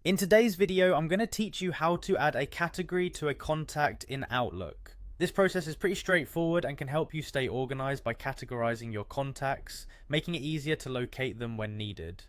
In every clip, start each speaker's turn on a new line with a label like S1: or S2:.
S1: In today's video, I'm going to teach you how to add a category to a contact in Outlook. This process is pretty straightforward and can help you stay organized by categorizing your contacts, making it easier to locate them when needed.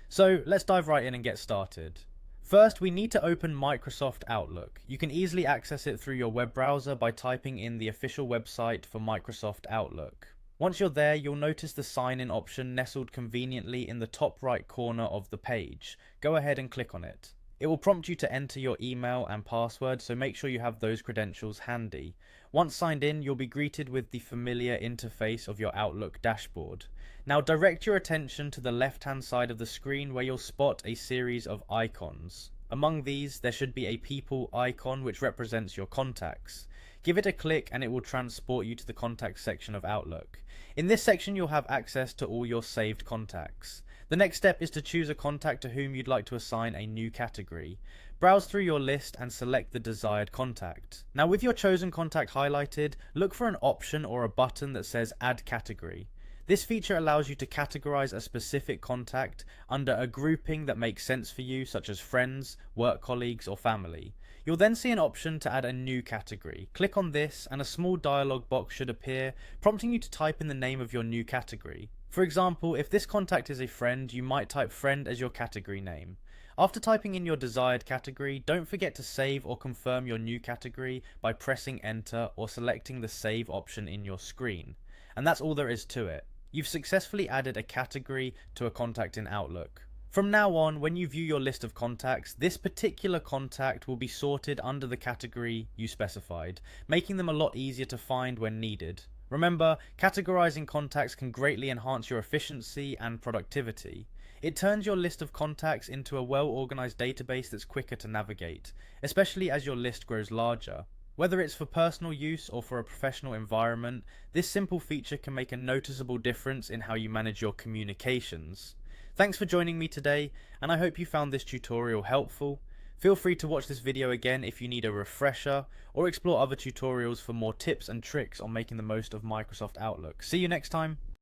S1: So let's dive right in and get started. First, we need to open Microsoft Outlook. You can easily access it through your web browser by typing in the official website for Microsoft Outlook. Once you're there, you'll notice the sign-in option nestled conveniently in the top right corner of the page. Go ahead and click on it. It will prompt you to enter your email and password, so make sure you have those credentials handy. Once signed in, you'll be greeted with the familiar interface of your Outlook dashboard. Now direct your attention to the left-hand side of the screen where you'll spot a series of icons. Among these, there should be a people icon which represents your contacts. Give it a click and it will transport you to the contacts section of Outlook. In this section, you'll have access to all your saved contacts. The next step is to choose a contact to whom you'd like to assign a new category. Browse through your list and select the desired contact. Now with your chosen contact highlighted, look for an option or a button that says Add Category. This feature allows you to categorize a specific contact under a grouping that makes sense for you, such as friends, work colleagues, or family. You'll then see an option to add a new category. Click on this and a small dialog box should appear, prompting you to type in the name of your new category. For example, if this contact is a friend, you might type friend as your category name. After typing in your desired category, don't forget to save or confirm your new category by pressing enter or selecting the save option in your screen. And that's all there is to it. You've successfully added a category to a contact in Outlook. From now on, when you view your list of contacts, this particular contact will be sorted under the category you specified, making them a lot easier to find when needed. Remember, categorizing contacts can greatly enhance your efficiency and productivity. It turns your list of contacts into a well-organized database that's quicker to navigate, especially as your list grows larger. Whether it's for personal use or for a professional environment, this simple feature can make a noticeable difference in how you manage your communications. Thanks for joining me today, and I hope you found this tutorial helpful. Feel free to watch this video again if you need a refresher, or explore other tutorials for more tips and tricks on making the most of Microsoft Outlook. See you next time.